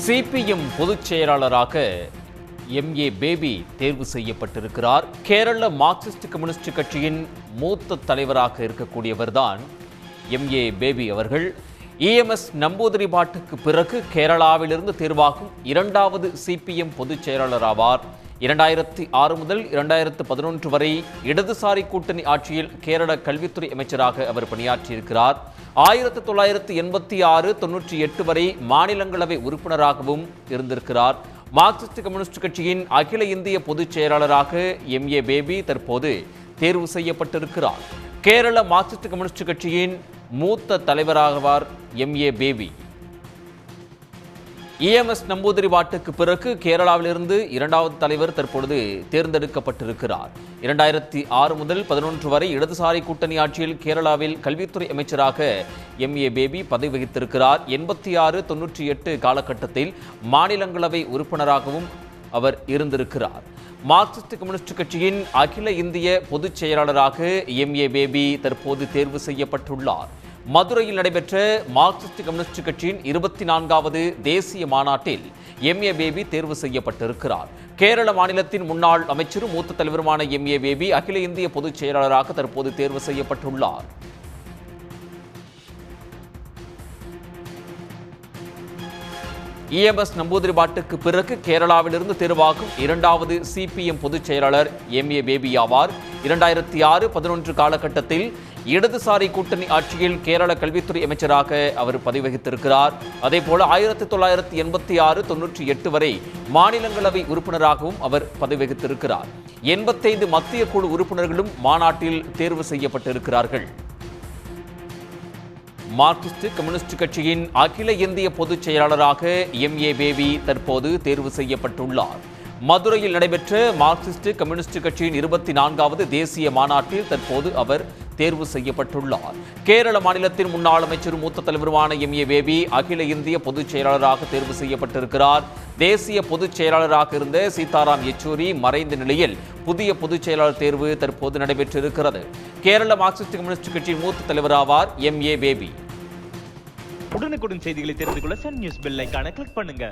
CPM பொதுச் செயலாளராக MA baby தேர்வு செய்யப்பட்டிருக்கிறார். கேரள மார்க்சிஸ்ட் கம்யூனிஸ்ட் கட்சியின் மூத்த தலைவராக இருக்கக்கூடியவர்தான் எம்ஏ பேபி அவர்கள். இஎம்எஸ் நம்பூதிரிபாட்டுக்கு பிறகு கேரளாவிலிருந்து தேர்வாகும் இரண்டாவது சிபிஎம் பொதுச் செயலாளர் ஆவார். 2006 முதல் 2011 வரை இடதுசாரி கூட்டணி ஆட்சியில் கேரள கல்வித்துறை அமைச்சராக அவர் பணியாற்றியிருக்கிறார். 1986-98 வரை மாநிலங்களவை உறுப்பினராகவும் இருந்திருக்கிறார். மார்க்சிஸ்ட் கம்யூனிஸ்ட் கட்சியின் அகில இந்திய பொதுச் செயலாளராக எம்ஏ பேபி தற்போது தேர்வு செய்யப்பட்டிருக்கிறார். கேரள மார்க்சிஸ்ட் கம்யூனிஸ்ட் கட்சியின் மூத்த தலைவராகவார் எம்ஏ பேபி. இஎம்எஸ் நம்பூதிரிபாட்டுக்கு பிறகு கேரளாவிலிருந்து இரண்டாவது தலைவர் தற்பொழுது தேர்ந்தெடுக்கப்பட்டிருக்கிறார். 2006 முதல் 2011 வரை இடதுசாரி கூட்டணி ஆட்சியில் கேரளாவில் கல்வித்துறை அமைச்சராக எம்ஏ பேபி பதவி வகித்திருக்கிறார். 86-98 காலகட்டத்தில் மாநிலங்களவை உறுப்பினராகவும் அவர் இருந்திருக்கிறார். மார்க்சிஸ்ட் கம்யூனிஸ்ட் கட்சியின் அகில இந்திய பொதுச் செயலாளராக எம்ஏ பேபி தற்போது தேர்வு செய்யப்பட்டுள்ளார். மதுரையில் நடைபெற்ற மார்க்சிஸ்ட் கம்யூனிஸ்ட் கட்சியின் 24வது தேசிய மாநாட்டில் எம்ஏ பேபி தேர்வு செய்யப்பட்டிருக்கிறார். கேரள மாநிலத்தின் முன்னாள் அமைச்சரும் மூத்த தலைவருமான எம்ஏ பேபி அகில இந்திய பொதுச் செயலாளராக தற்போது தேர்வு செய்யப்பட்டுள்ளார். இஎம்எஸ் நம்பூதிரிபாட்டுக்கு பிறகு கேரளாவிலிருந்து தேர்வாகும் இரண்டாவது சிபிஎம் பொதுச் செயலாளர் எம்ஏ பேபி ஆவார். 2006-11 காலகட்டத்தில் இடதுசாரி கூட்டணி ஆட்சியில் கேரள கல்வித்துறை அமைச்சராக அவர் பதவி வகித்திருக்கிறார். அதேபோல 1986-98 வரை மாநிலங்களவை உறுப்பினராகவும் அவர் பதவி வகித்திருக்கிறார். 85 மத்திய குழு உறுப்பினர்களும் மாநாட்டில் தேர்வு செய்யப்பட்டிருக்கிறார்கள். மார்க்சிஸ்ட் கம்யூனிஸ்ட் கட்சியின் அகில இந்திய பொதுச் செயலாளராக எம்ஏ பேபி தற்போது தேர்வு செய்யப்பட்டுள்ளார். மதுரையில் நடைபெற்ற மார்க்சிஸ்ட் கம்யூனிஸ்ட் கட்சியின் 24வது தேசிய மாநாட்டில் தற்போது அவர் தேர்வு செய்யப்பட்டுள்ளார். கேரள மாநிலத்தின் முன்னாள் அமைச்சரும் மூத்த தலைவருமான எம்ஏ பேபி அகில இந்திய பொதுச் செயலாளராக தேர்வு செய்யப்பட்டிருக்கிறார். தேசிய பொதுச் செயலாளராக இருந்த சீதாராம் யெச்சூரி மறைந்த நிலையில் புதிய பொதுச் செயலாளர் தேர்வு தற்போது நடைபெற்றிருக்கிறது. கேரள மார்க்சிஸ்ட் கம்யூனிஸ்ட் கட்சியின் மூத்த தலைவராவார் எம்ஏ பேபி. உடனுக்குடன் செய்திகளை தெரிந்து கொள்ள சன் நியூஸ் பெல் ஐகானை கிளிக் பண்ணுங்க.